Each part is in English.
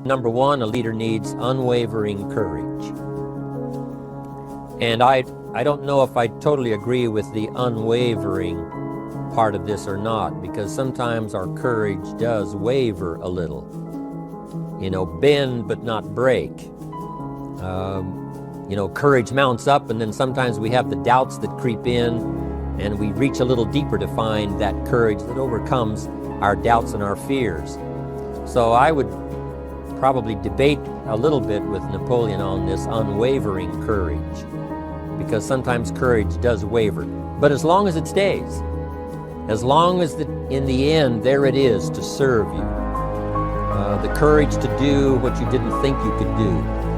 Number one, a leader needs unwavering courage. And I don't know if I totally agree with the unwavering part of this or not, because sometimes our courage does waver a little. Bend but not break. Courage mounts up, and then sometimes we have the doubts that creep in, and we reach a little deeper to find that courage that overcomes our doubts and our fears. So I would probably debate a little bit with Napoleon on this unwavering courage, because sometimes courage does waver. But as long as it stays, as long as in the end there it is to serve you, the courage to do what you didn't think you could do,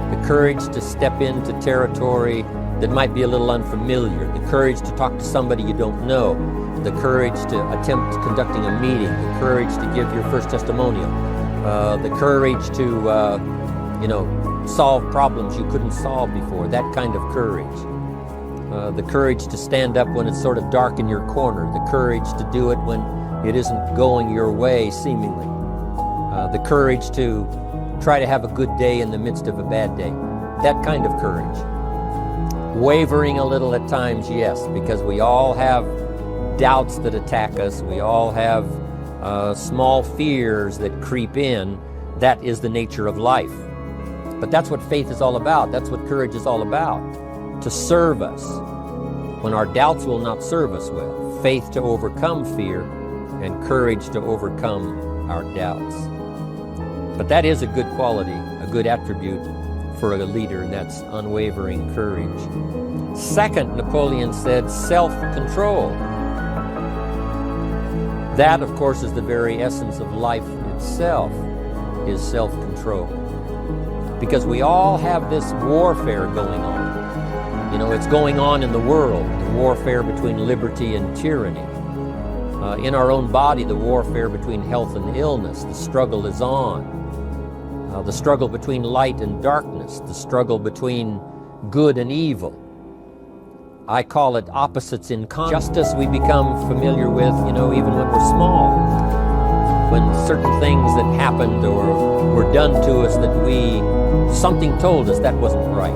the courage to step into territory that might be a little unfamiliar, the courage to talk to somebody you don't know, the courage to attempt conducting a meeting, the courage to give your first testimonial, the courage to solve problems you couldn't solve before, that kind of courage. The courage to stand up when it's sort of dark in your corner, the courage to do it when it isn't going your way seemingly, the courage to try to have a good day in the midst of a bad day, that kind of courage. Wavering a little at times, yes, because we all have doubts that attack us, we all have small fears that creep in. That is the nature of life. But that's what faith is all about. That's what courage is all about. To serve us when our doubts will not serve us well. Faith to overcome fear, and courage to overcome our doubts. But that is a good quality, a good attribute for a leader, and that's unwavering courage. Second, Napoleon said self-control. That, of course, is the very essence of life itself, is self-control. Because we all have this warfare going on. It's going on in the world, the warfare between liberty and tyranny. In our own body, the warfare between health and illness. The struggle is on. The struggle between light and darkness. The struggle between good and evil. I call it opposites in conflict. Justice we become familiar with, even when we're small. When certain things that happened or were done to us that something told us that wasn't right.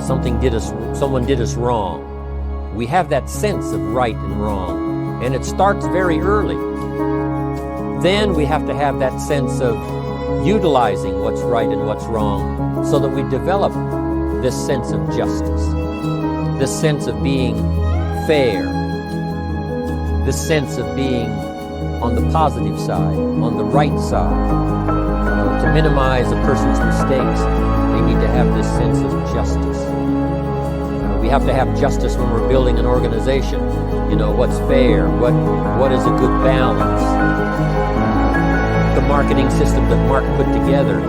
Someone did us wrong. We have that sense of right and wrong, and it starts very early. Then we have to have that sense of utilizing what's right and what's wrong so that we develop this sense of justice, this sense of being fair, this sense of being on the positive side, on the right side. To minimize a person's mistakes, they need to have this sense of justice. We have to have justice when we're building an organization. What's fair, what is a good balance. The marketing system that Mark put together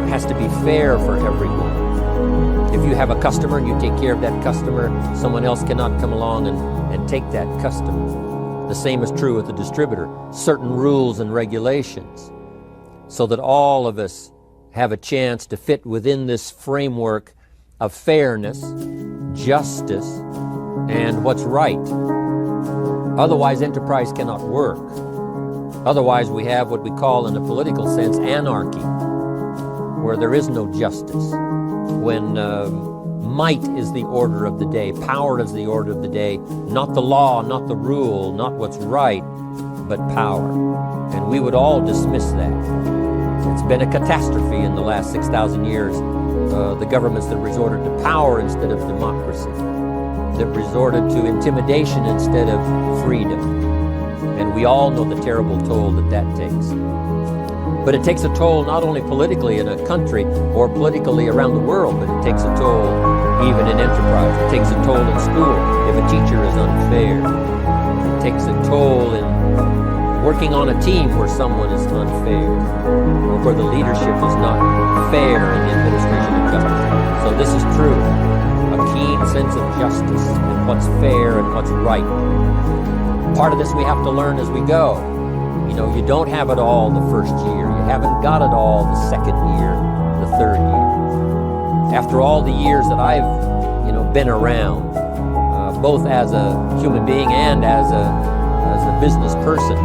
has to be fair for everyone. If you have a customer and you take care of that customer, someone else cannot come along and take that customer. The same is true with the distributor. Certain rules and regulations so that all of us have a chance to fit within this framework of fairness, justice, and what's right. Otherwise, enterprise cannot work. Otherwise, we have what we call, in a political sense, anarchy, where there is no justice. When might is the order of the day, power is the order of the day, not the law, not the rule, not what's right, but power. And we would all dismiss that. It's been a catastrophe in the last 6,000 years. The governments that resorted to power instead of democracy, that resorted to intimidation instead of freedom. And we all know the terrible toll that takes. But it takes a toll not only politically in a country or politically around the world, but it takes a toll even in enterprise. It takes a toll in school if a teacher is unfair. It takes a toll in working on a team where someone is unfair, or where the leadership is not fair in the administration of justice. So this is true. A keen sense of justice and what's fair and what's right. Part of this we have to learn as we go. You don't have it all the first year. You haven't got it all the second year, the third year. After all the years that I've, been around, both as a human being and as a business person,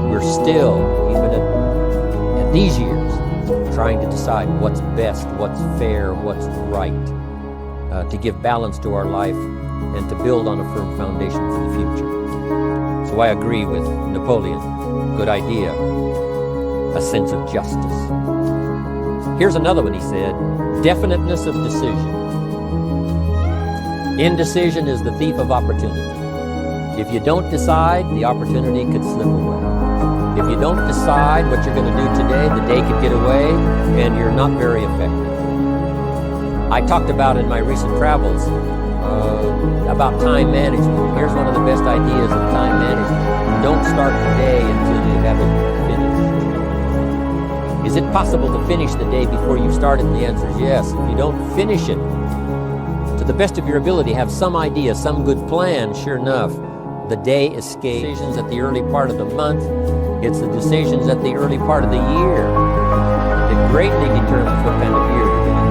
we're still, even at these years, trying to decide what's best, what's fair, what's right, to give balance to our life and to build on a firm foundation for the future. So I agree with Napoleon. Good idea. A sense of justice. Here's another one, he said. Definiteness of decision. Indecision is the thief of opportunity. If you don't decide, the opportunity could slip away. If you don't decide what you're going to do today, the day could get away and you're not very effective. I talked about in my recent travels about time management. Here's one of the best ideas of time management. Don't start the day until you have it finished. Is it possible to finish the day before you start it? And the answer is yes. If you don't finish it to the best of your ability, have some idea, some good plan, sure enough, the day escapes. Decisions at the early part of the month, it's the decisions at the early part of the year that greatly determines what kind of year you're going to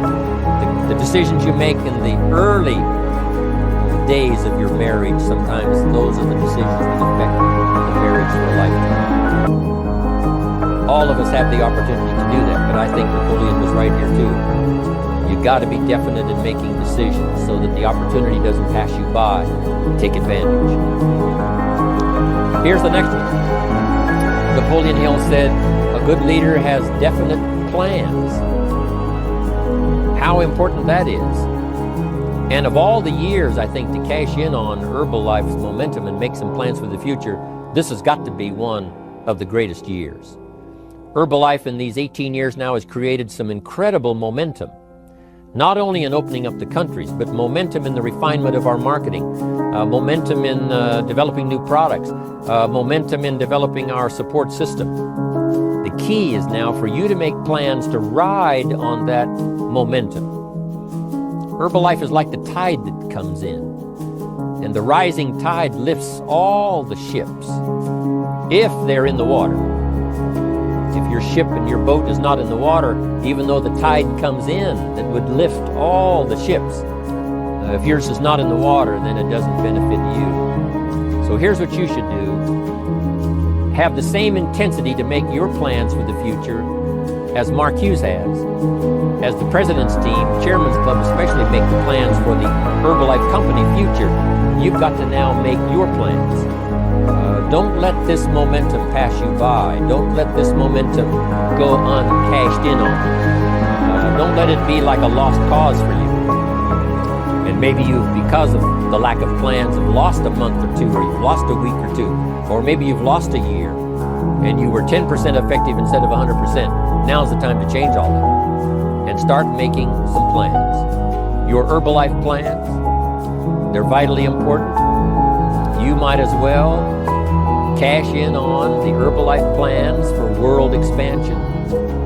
have. The decisions you make in the early days of your marriage, sometimes those are the decisions that affect the marriage for a lifetime. All of us have the opportunity to do that, but I think Napoleon was right here too. You've got to be definite in making decisions so that the opportunity doesn't pass you by. Take advantage. Here's the next one. Napoleon Hill said, a good leader has definite plans. How important that is. And of all the years, I think, to cash in on Herbalife's momentum and make some plans for the future, this has got to be one of the greatest years. Herbalife in these 18 years now has created some incredible momentum. Not only in opening up the countries, but momentum in the refinement of our marketing, momentum in developing new products, momentum in developing our support system. The key is now for you to make plans to ride on that momentum. Herbalife is like the tide that comes in, and the rising tide lifts all the ships, if they're in the water. If your ship and your boat is not in the water, even though the tide comes in that would lift all the ships, if yours is not in the water, then it doesn't benefit you. So here's what you should do. Have the same intensity to make your plans for the future as Mark Hughes has. As the President's team, Chairman's Club especially, make the plans for the Herbalife Company future, you've got to now make your plans. Don't let this momentum pass you by. Don't let this momentum go uncashed in on. Don't let it be like a lost cause for you. And maybe you've, because of the lack of plans, have lost a month or two, or you've lost a week or two, or maybe you've lost a year, and you were 10% effective instead of 100%. Now's the time to change all that and start making some plans. Your Herbalife plans, they're vitally important. You might as well cash in on the Herbalife plans for world expansion,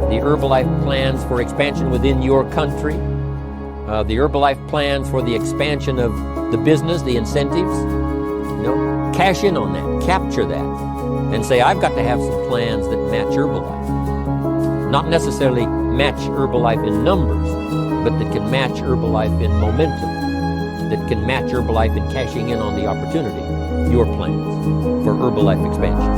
the Herbalife plans for expansion within your country, the Herbalife plans for the expansion of the business, the incentives. Cash in on that, capture that, and say, I've got to have some plans that match Herbalife. Not necessarily match Herbalife in numbers, but that can match Herbalife in momentum, that can match Herbalife in cashing in on the opportunity. Your plans for Herbalife expansion.